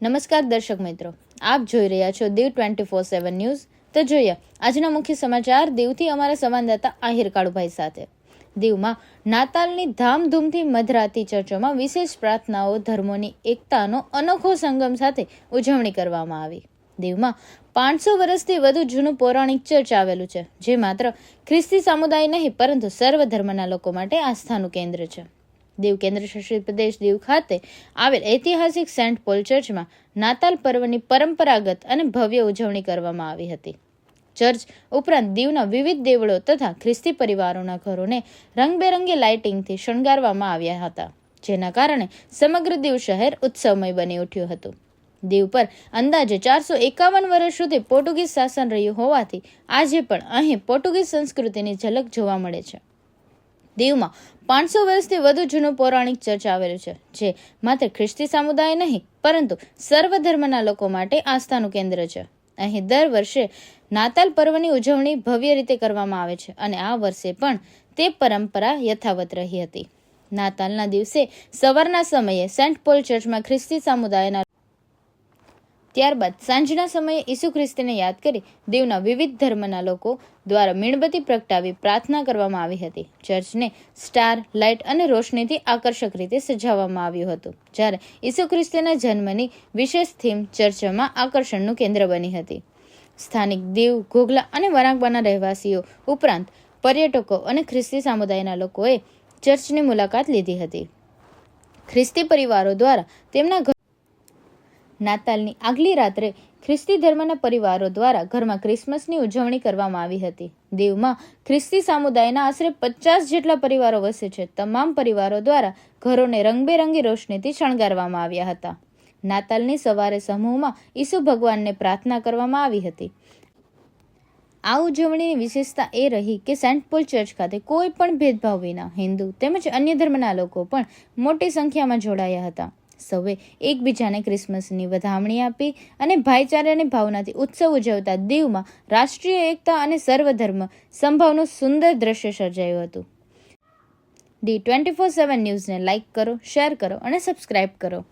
નમસ્કાર દર્શક મિત્રો, આપ જોઈ રહ્યા છો દીવ 24/7 ન્યૂઝ। તો જોઈએ આજના મુખ્ય સમાચાર દીવથી અમારા સંવાદદાતા આહિર કાળુભાઈ સાથે। દીવમાં નાતાલની ધામધૂમથી મધરાતી ચર્ચોમાં વિશેષ પ્રાર્થનાઓ ધર્મોની એકતાનો અનોખો સંગમ સાથે ઉજવણી કરવામાં આવી। દીવમાં 500 વર્ષથી વધુ જૂનું પૌરાણિક ચર્ચ આવેલું છે, જે માત્ર ખ્રિસ્તી સમુદાય નહીં પરંતુ સર્વ ધર્મના લોકો માટે આસ્થાનું કેન્દ્ર છે। દીવ કેન્દ્ર શાસિત પ્રદેશ દીવ ખાતે આવેલ ઐતિહાસિક સેન્ટ પોલ ચર્ચમાં નાતાલ પર્વની પરંપરાગત અને ભવ્ય ઉજવણી કરવામાં આવી હતી। ચર્ચ ઉપરાંત દીવના વિવિધ દેવળો તથા ખ્રિસ્તી પરિવારોના ઘરોને રંગબેરંગી લાઇટિંગથી શણગારવામાં આવ્યા હતા, જેના કારણે સમગ્ર દીવ શહેર ઉત્સવમય બની ઉઠ્યું હતું। દીવ પર અંદાજે 451 વર્ષ સુધી પોર્ટુગીઝ શાસન રહ્યું હોવાથી આજે પણ અહીં પોર્ટુગીઝ સંસ્કૃતિની ઝલક જોવા મળે છે। દીવમાં 500 વર્ષથી વધુ જૂનું પૌરાણિક ચર્ચ આવેલું છે, જે માત્ર ખ્રિસ્તી સમુદાય નહીં પરંતુ સર્વ ધર્મના લોકો માટે આસ્થાનું કેન્દ્ર છે। અહીં દર વર્ષે નાતાલ પર્વની ઉજવણી ભવ્ય રીતે કરવામાં આવે છે અને આ વર્ષે પણ તે પરંપરા યથાવત રહી હતી। નાતાલના દિવસે સવારના સમયે સેન્ટ પોલ ચર્ચમાં ખ્રિસ્તી સમુદાયના ત્યારબાદ સાંજના સમયે ઈસુ ખ્રિસ્તીને યાદ કરી દીવના વિવિધ ધર્મના લોકો દ્વારા મીણબત્તી પ્રગટાવી પ્રાર્થના કરવામાં આવી હતી। ચર્ચને સ્ટાર, લાઇટ અને રોશનીથી આકર્ષક રીતે સજાવવામાં આવ્યું હતું, જ્યારે ઈસુ ખ્રિસ્તીના જન્મની વિશેષ થીમ ચર્ચમાં આકર્ષણનું કેન્દ્ર બની હતી। સ્થાનિક દીવ, ઘોઘલા અને વરાંગબાના રહેવાસીઓ ઉપરાંત પર્યટકો અને ખ્રિસ્તી સમુદાયના લોકોએ ચર્ચની મુલાકાત લીધી હતી। ખ્રિસ્તી પરિવારો દ્વારા તેમના નાતાલની આગલી રાત્રે ખ્રિસ્તી ધર્મના પરિવારો દ્વારા ઘરમાં ક્રિસમસની ઉજવણી કરવામાં આવી હતી। દીવમાં ખ્રિસ્તી સમુદાયના આશરે 50 જેટલા પરિવારો વસે છે। તમામ પરિવારો દ્વારા ઘરોને રંગબેરંગી રોશનીથી શણગારવામાં આવ્યા હતા। નાતાલની સવારે સમૂહમાં ઈસુ ભગવાનને પ્રાર્થના કરવામાં આવી હતી। આ ઉજવણીની વિશેષતા એ રહી કે સેન્ટ પોલ ચર્ચ ખાતે કોઈ પણ ભેદભાવ વિના હિન્દુ તેમજ અન્ય ધર્મના લોકો પણ મોટી સંખ્યામાં જોડાયા હતા। સૌએ એકબીજાને ક્રિસમસની વધામણી આપી અને ભાઈચારાની ભાવનાથી ઉત્સવ ઉજવતા દીવમાં રાષ્ટ્રીય એકતા અને સર્વધર્મ સંભાવનું સુંદર દ્રશ્ય સર્જાયું હતું। D24/7 ન્યૂઝને લાઇક કરો, શેર કરો અને સબસ્ક્રાઇબ કરો।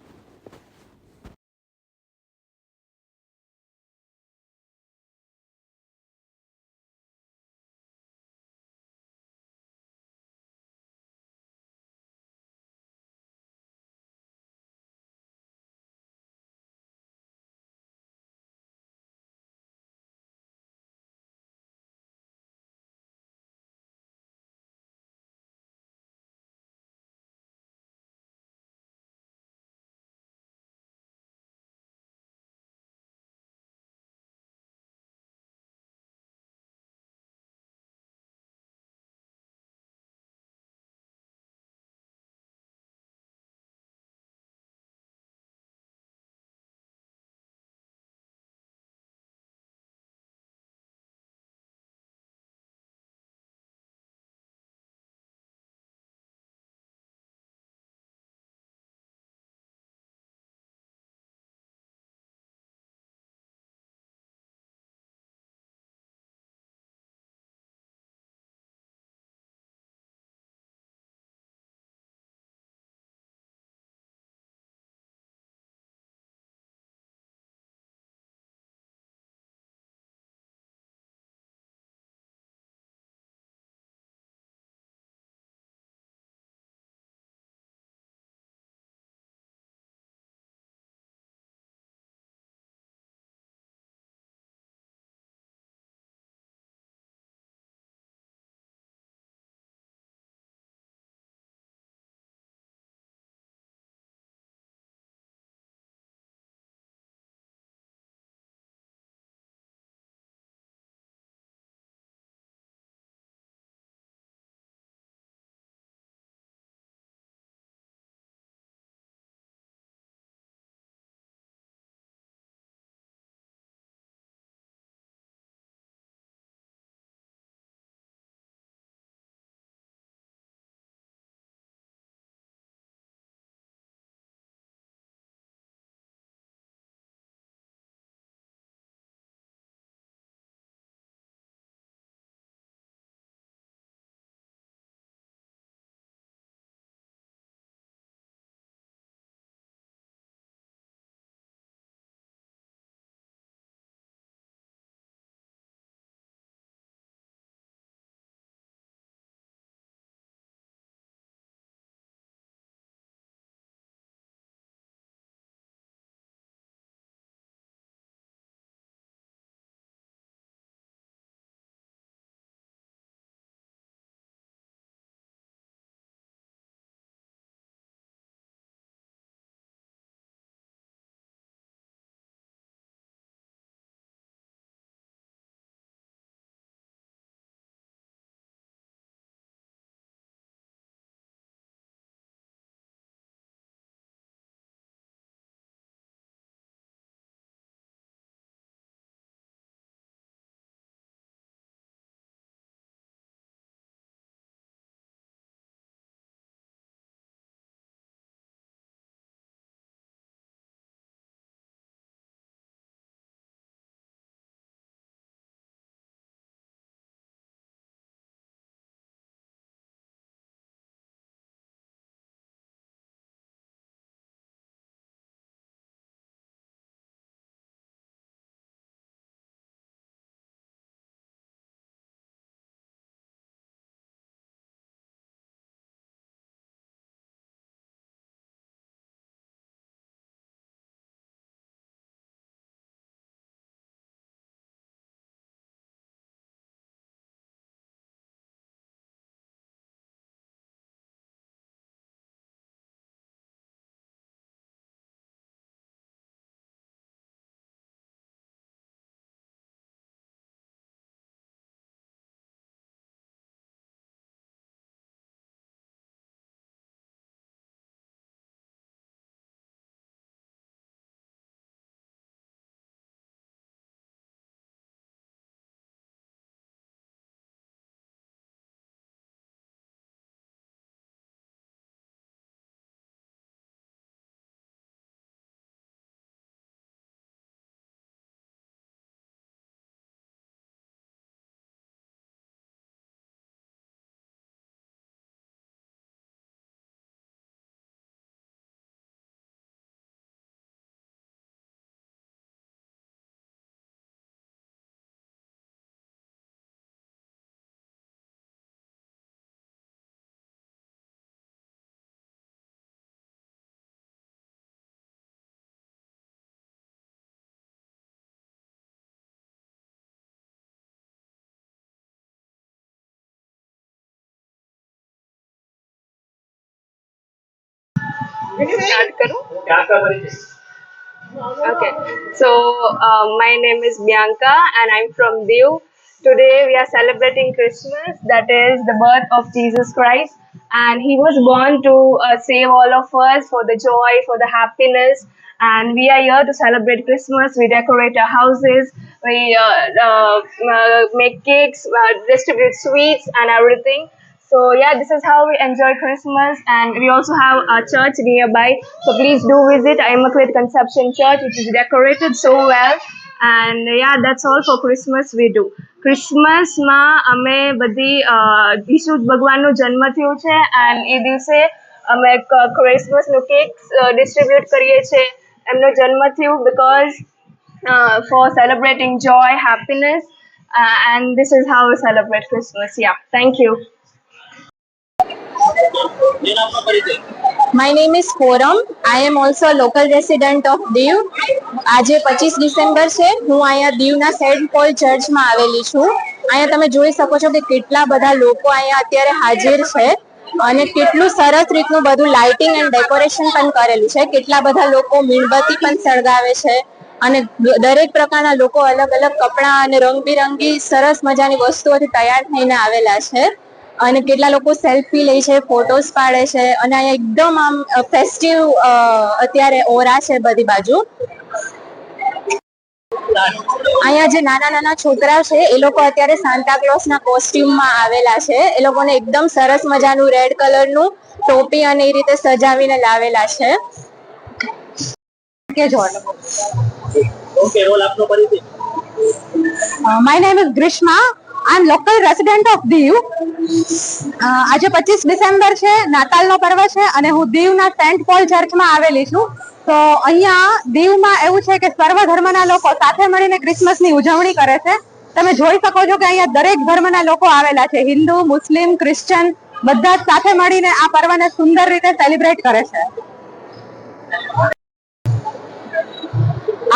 Start करूं? Okay. So my name is Bianca and I'm from Diu. Today we are celebrating Christmas, that is the birth of Jesus Christ, and He was born to save all of us for the joy, for the happiness. And we are here to celebrate Christmas. We decorate our houses, we make cakes, distribute sweets, and everything. So yeah, this is how we enjoy Christmas, and we also have a church nearby. So please do visit Immaculate Conception Church, which is decorated so well. And yeah, that's all for Christmas we do. ક્રિસમસમાં અમે બધી ઈસુ ભગવાનનો જન્મ થયો છે and એ દિવસે અમે ક્રિસમસનું cake distribute કરીએ છીએ. એમનો જન્મ થયું because for celebrating joy, happiness, and this is how we celebrate Christmas. Yeah, thank you. My name is Forum. I am also a local resident of Diu. આજે 25 ડિસેમ્બર છે. હું અહીંયા દીવના સેન્ટ પોલ ચર્ચમાં આવેલી છું. અહીંયા તમે જોઈ શકો છો કે કેટલા બધા લોકો અહીંયા અત્યારે હાજર છે અને કેટલું સરસ રીતનું બધું લાઇટિંગ એન્ડ ડેકોરેશન પણ કરેલું છે. કેટલા બધા લોકો મીણબત્તી પણ સળગાવે છે અને દરેક પ્રકારના લોકો અલગ અલગ કપડાં અને રંગબેરંગી સરસ મજાની વસ્તુઓથી તૈયાર થઈને આવેલા છે અને કેટલા લોકો સેલ્ફી લે છે, ફોટોસ પાડે છે અને અહીંયા એકદમ આમ ફેસ્ટિવ અત્યારે ઓરા છે બધી બાજુ. અહીંયા જે નાના નાના છોકરા છે એ લોકો અત્યારે સાન્ટા ક્લોઝના કોસ્ટ્યુમમાં આવેલા છે. એ લોકોને એકદમ સરસ મજાનું રેડ કલરનું ટોપી અને એ રીતે સજાવીને લાવેલા છે. My name is Grishma. I am local resident of Diu. આજે 25 ડિસેમ્બર છે, નાતાલનો પર્વ છે અને હું દીવના સેન્ટ પોલ ચર્ચમાં આવેલી છું. તો અહીંયા દીવમાં એવું છે કે સર્વ ધર્મના લોકો સાથે મળીને ક્રિસમસની ઉજવણી કરે છે. તમે જોઈ શકો છો કે અહીંયા દરેક ધર્મના લોકો આવેલા છે. હિન્દુ, મુસ્લિમ, ક્રિશ્ચન બધા જ સાથે મળીને આ પર્વને સુંદર રીતે સેલિબ્રેટ કરે છે.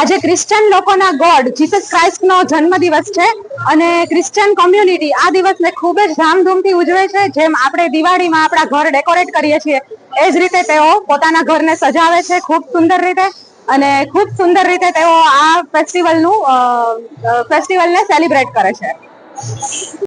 આજે ક્રિશ્ચન લોકોના ગોડ જીસસ ક્રાઇસ્ટનો જન્મદિવસ છે અને ક્રિશ્ચન કોમ્યુનિટી આ દિવસને ખૂબ જ ધામધૂમથી ઉજવે છે. જેમ આપણે દિવાળીમાં આપણા ઘર ડેકોરેટ કરીએ છીએ એ જ રીતે તેઓ પોતાના ઘરને સજાવે છે ખૂબ સુંદર રીતે અને ખૂબ સુંદર રીતે તેઓ આ ફેસ્ટિવલને સેલિબ્રેટ કરે છે.